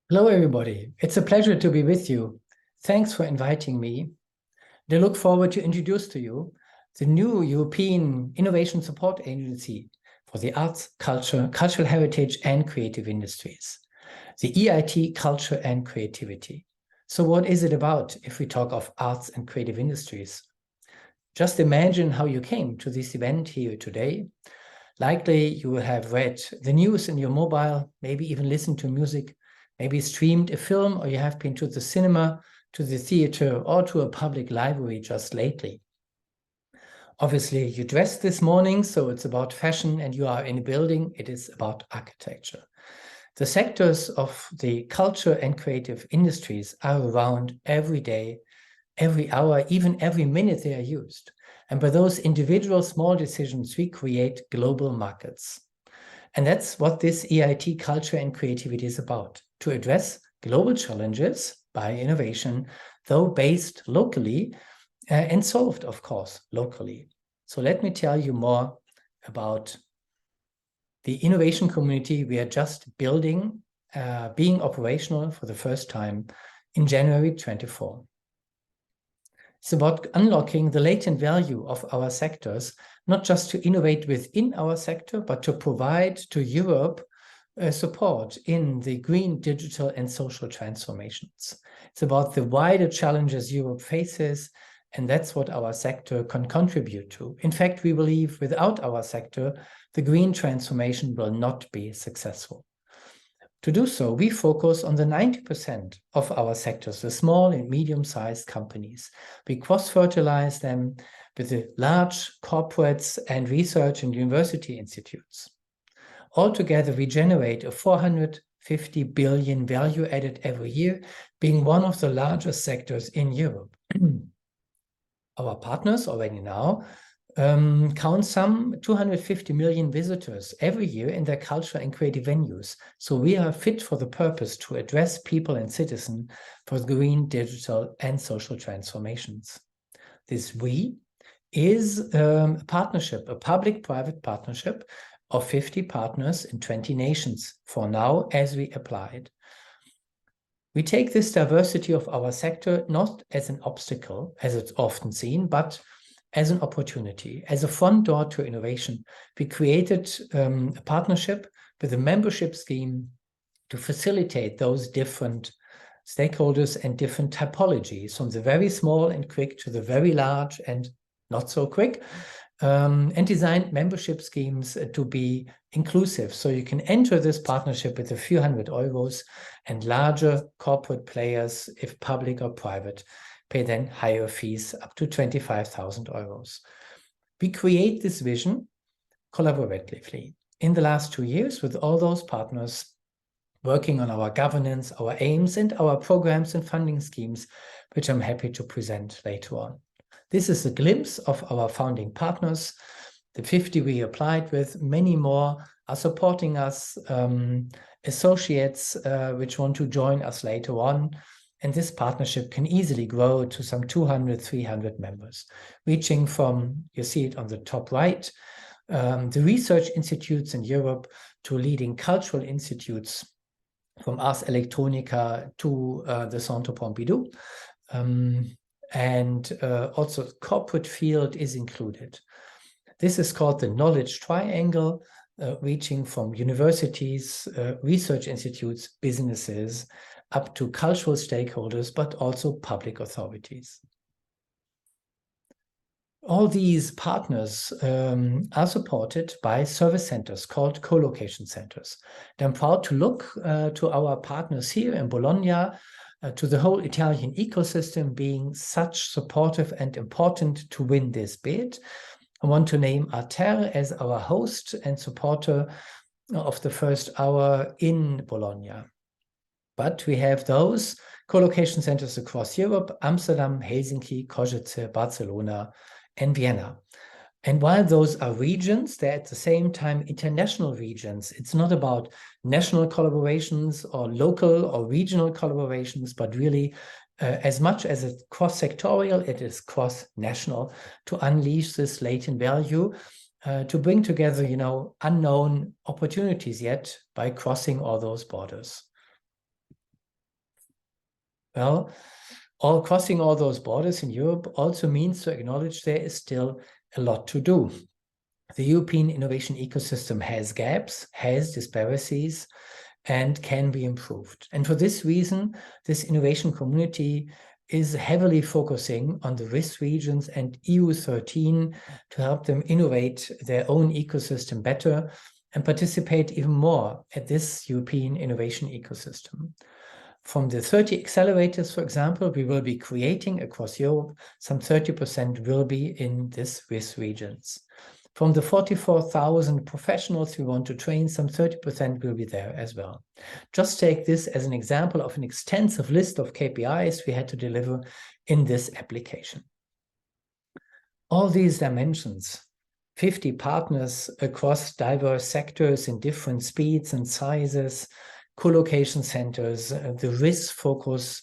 Hello, everybody. It's a pleasure to be with you. Thanks for inviting me. I look forward to introduce to you the new European Innovation Support Agency for the arts, culture, cultural heritage, and creative industries, the EIT Culture and Creativity. So what is it about if we talk of arts and creative industries? Just imagine how you came to this event here today. Likely you will have read the news in your mobile, maybe even listened to music, maybe streamed a film, or you have been to the cinema, to the theater, or to a public library just lately. Obviously, you dressed this morning, so it's about fashion, and you are in a building, it is about architecture. The sectors of the culture and creative industries are around every day, every hour, even every minute they are used. And by those individual small decisions, we create global markets. And that's what this EIT Culture and Creativity is about, to address global challenges by innovation, though based locally and solved, of course, locally. So let me tell you more about the innovation community we are just building, being operational for the first time in January 24. It's about unlocking the latent value of our sectors, not just to innovate within our sector, but to provide to Europe support in the green, digital, and social transformations. It's about the wider challenges Europe faces, and that's what our sector can contribute to. In fact, we believe without our sector, the green transformation will not be successful. To do so, we focus on the 90% of our sectors, the small and medium-sized companies. We cross-fertilize them with the large corporates and research and university institutes. Altogether, we generate a 450 billion value added every year, being one of the largest sectors in Europe. Our partners already now count some 250 million visitors every year in their cultural and creative venues. So we are fit for the purpose to address people and citizens for green, digital, and social transformations. This we is a partnership, a public-private partnership of 50 partners in 20 nations for now as we apply it. We take this diversity of our sector not as an obstacle, as it's often seen, but as an opportunity, as a front door to innovation. We created a partnership with a membership scheme to facilitate those different stakeholders and different typologies, from the very small and quick to the very large and not so quick, and designed membership schemes to be inclusive. So you can enter this partnership with a few €100, and larger corporate players, if public or private, pay then higher fees up to €25,000. We create this vision collaboratively in the last 2 years with all those partners working on our governance, our aims, and our programs and funding schemes, which I'm happy to present later on. This is a glimpse of our founding partners. The 50 we applied with, many more are supporting us, associates which want to join us later on. And this partnership can easily grow to some 200, 300 members, reaching from, you see it on the top right, the research institutes in Europe to leading cultural institutes, from Ars Electronica to the Centre Pompidou. Also corporate field is included. This is called the knowledge triangle, reaching from universities, research institutes, businesses, up to cultural stakeholders, but also public authorities. All these partners are supported by service centers called co-location centers. And I'm proud to look to our partners here in Bologna, to the whole Italian ecosystem being such supportive and important to win this bid. I want to name Ater as our host and supporter of the first hour in Bologna. But we have those co-location centers across Europe: Amsterdam, Helsinki, Košice, Barcelona, and Vienna. And while those are regions, they're at the same time international regions. It's not about national collaborations or local or regional collaborations, but really as much as it's cross-sectorial, it is cross-national, to unleash this latent value, to bring together, unknown opportunities yet by crossing all those borders. Well, crossing all those borders in Europe also means to acknowledge there is still a lot to do. The European innovation ecosystem has gaps, has disparities, and can be improved. And for this reason, this innovation community is heavily focusing on the risk regions and EU13 to help them innovate their own ecosystem better and participate even more at this European innovation ecosystem. From the 30 accelerators, for example, we will be creating across Europe, some 30% will be in these risk regions. From the 44,000 professionals we want to train, some 30% will be there as well. Just take this as an example of an extensive list of KPIs we had to deliver in this application. All these dimensions, 50 partners across diverse sectors in different speeds and sizes, co-location centers, the risk focus,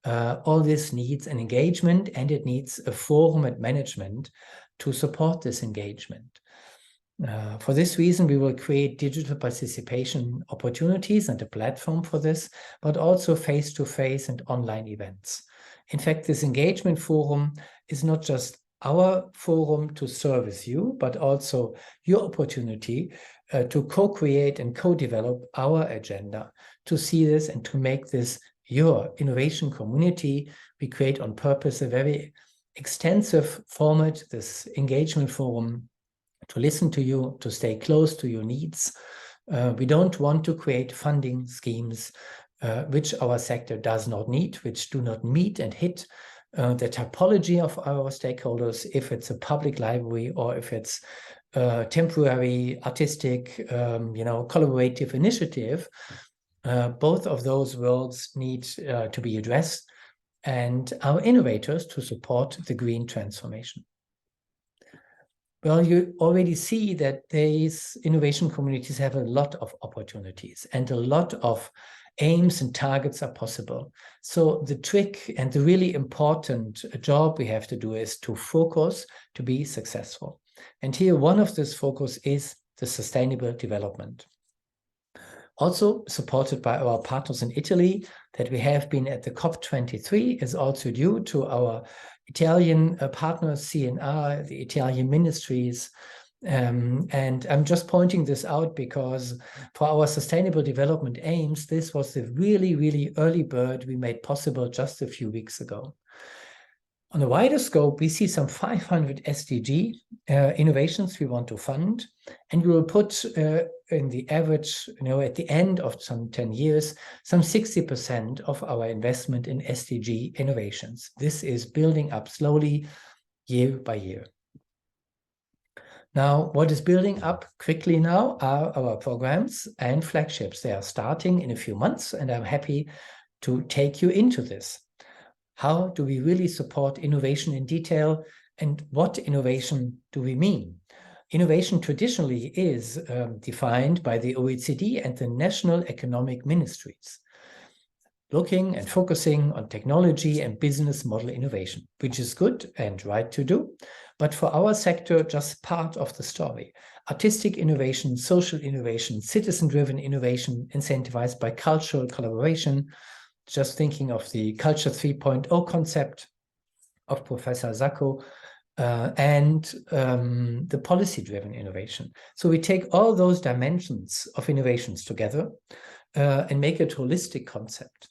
all this needs an engagement, and it needs a forum and management to support this engagement. For this reason, we will create digital participation opportunities and a platform for this, but also face-to-face and online events. In fact, this engagement forum is not just our forum to service you, but also your opportunity to co-create and co-develop our agenda, to see this and to make this your innovation community. We create on purpose a very extensive format, this engagement forum, to listen to you, to stay close to your needs. We don't want to create funding schemes which our sector does not need, which do not meet and hit the typology of our stakeholders, if it's a public library or if it's a temporary artistic, collaborative initiative. Both of those worlds need to be addressed, and our innovators to support the green transformation. Well, you already see that these innovation communities have a lot of opportunities and a lot of aims and targets are possible. So the trick and the really important job we have to do is to focus to be successful. And here one of this focus is the sustainable development. Also supported by our partners in Italy, that we have been at the COP23 is also due to our Italian partners, CNR, the Italian ministries. And I'm just pointing this out because for our sustainable development aims, this was the really, really early bird we made possible just a few weeks ago. On a wider scope, we see some 500 SDG innovations we want to fund, and we will put in the average, at the end of some 10 years, some 60% of our investment in SDG innovations. This is building up slowly, year by year. Now, what is building up quickly now are our programs and flagships. They are starting in a few months, and I'm happy to take you into this. How do we really support innovation in detail, and what innovation do we mean? Innovation traditionally is defined by the OECD and the national economic ministries, looking and focusing on technology and business model innovation, which is good and right to do, but for our sector, just part of the story. Artistic innovation, social innovation, citizen-driven innovation, incentivized by cultural collaboration, just thinking of the Culture 3.0 concept of Professor Sacco, and the policy-driven innovation. So we take all those dimensions of innovations together and make a holistic concept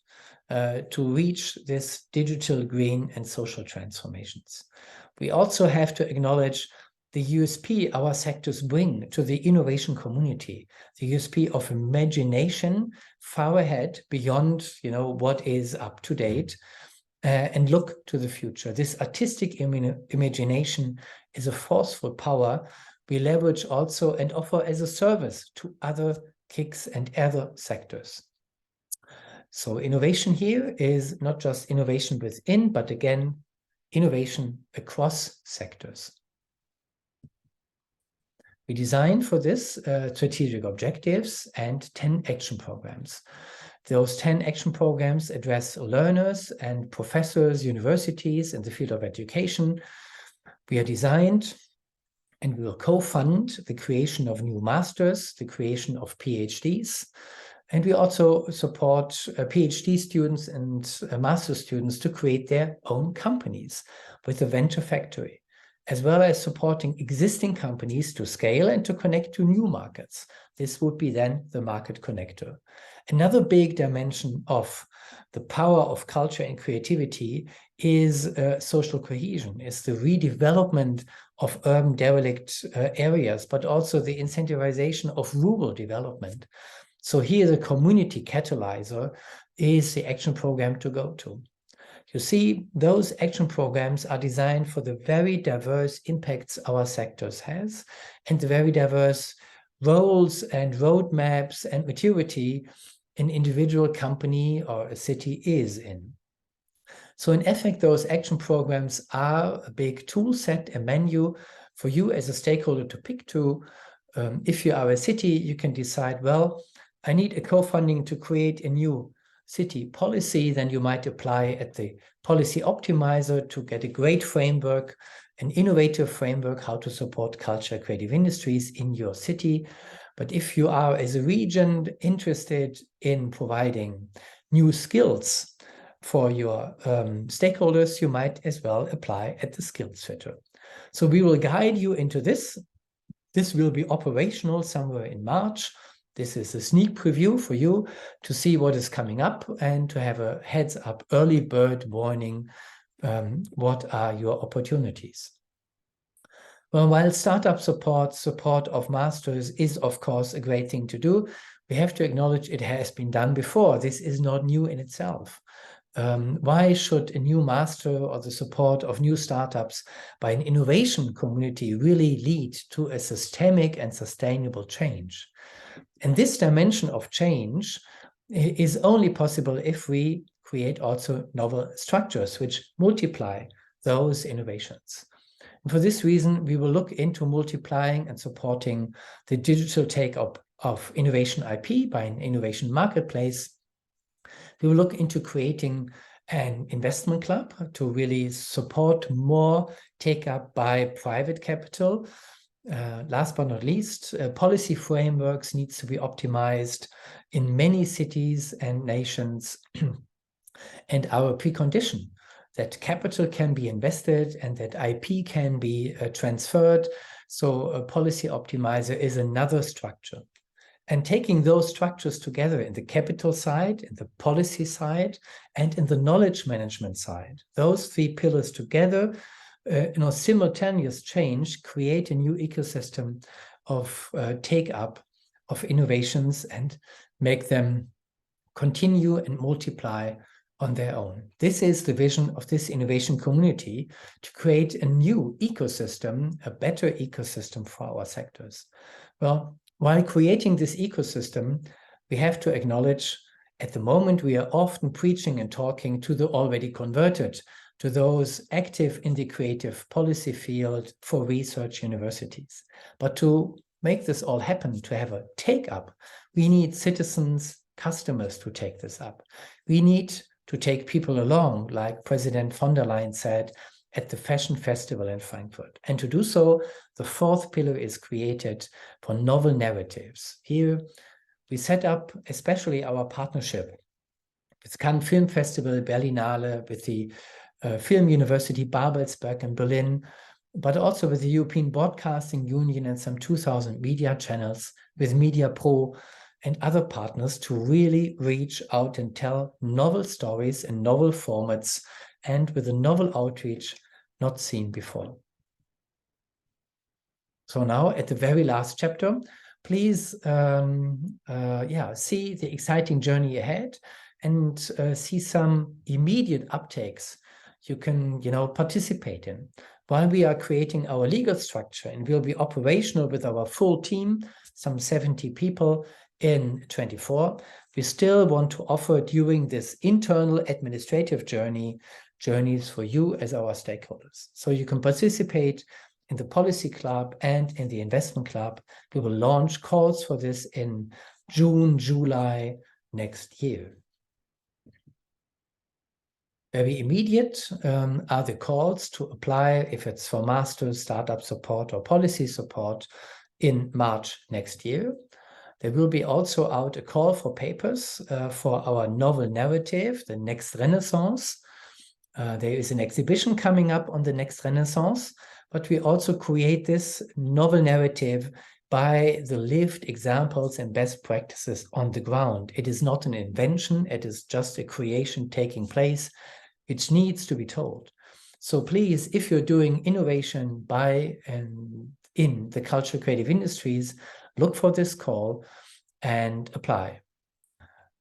to reach this digital, green, and social transformations. We also have to acknowledge the USP our sectors bring to the innovation community, the USP of imagination far ahead beyond, what is up to date, and look to the future. This artistic imagination is a forceful power we leverage also and offer as a service to other KICs and other sectors. So innovation here is not just innovation within, but again, innovation across sectors. We designed for this strategic objectives and 10 action programs. Those 10 action programs address learners and professors, universities in the field of education. We are designed and we will co-fund the creation of new masters, the creation of PhDs, And we also support PhD students and master students to create their own companies with a venture factory, as well as supporting existing companies to scale and to connect to new markets. This would be then the market connector. Another big dimension of the power of culture and creativity is social cohesion, is the redevelopment of urban derelict areas, but also the incentivization of rural development. So here the community catalyzer is the action program to go to. You see, those action programs are designed for the very diverse impacts our sectors has and the very diverse roles and roadmaps and maturity an individual company or a city is in. So in effect, those action programs are a big tool set, a menu for you as a stakeholder to pick to. If you are a city, you can decide, well, I need a co-funding to create a new city policy. Then you might apply at the policy optimizer to get a great framework, an innovative framework, how to support culture, creative industries in your city. But if you are, as a region, interested in providing new skills for your stakeholders, you might as well apply at the skills fitter. So we will guide you into this. This will be operational somewhere in March. This is a sneak preview for you to see what is coming up and to have a heads up early bird warning. What are your opportunities? Well, while startup support of masters is, of course, a great thing to do, we have to acknowledge it has been done before. This is not new in itself. Why should a new master or the support of new startups by an innovation community really lead to a systemic and sustainable change? And this dimension of change is only possible if we create also novel structures which multiply those innovations. And for this reason, we will look into multiplying and supporting the digital take-up of innovation IP by an innovation marketplace. We will look into creating an investment club to really support more take-up by private capital. Last but not least, policy frameworks needs to be optimized in many cities and nations. And our precondition that capital can be invested and that IP can be transferred. So a policy optimizer is another structure. And taking those structures together in the capital side, in the policy side, and in the knowledge management side, those three pillars together, simultaneous change, create a new ecosystem of take-up of innovations and make them continue and multiply on their own. This is the vision of this innovation community, to create a new ecosystem, a better ecosystem for our sectors. Well, while creating this ecosystem, we have to acknowledge at the moment we are often preaching and talking to the already converted, to those active in the creative policy field for research universities. But to make this all happen, to have a take-up, we need citizens, customers to take this up. We need to take people along, like President von der Leyen said at the Fashion Festival in Frankfurt. And to do so, the fourth pillar is created for novel narratives. Here, we set up especially our partnership with Cannes Film Festival, Berlinale, with the Film University Babelsberg in Berlin, but also with the European Broadcasting Union and some 2,000 media channels, with Media Pro and other partners, to really reach out and tell novel stories in novel formats and with a novel outreach not seen before. So now at the very last chapter, please see the exciting journey ahead and see some immediate uptakes you can participate in. While we are creating our legal structure and will be operational with our full team, some 70 people, in 24, we still want to offer during this internal administrative journeys for you as our stakeholders. So you can participate in the policy club and in the investment club. We will launch calls for this in June, July next year. Very immediate are the calls to apply, if it's for master's, startup support, or policy support, in March next year. There will be also out a call for papers for our novel narrative, The Next Renaissance. There is an exhibition coming up on the Next Renaissance, but we also create this novel narrative by the lived examples and best practices on the ground. It is not an invention, it is just a creation taking place, which needs to be told. So please, if you're doing innovation by and in the cultural creative industries, look for this call and apply.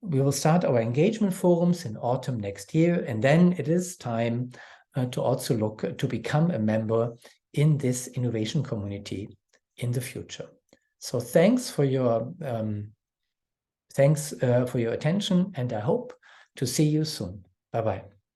We will start our engagement forums in autumn next year, and then it is time to also look to become a member in this innovation community in the future. So thanks for your attention, and I hope to see you soon. Bye-bye.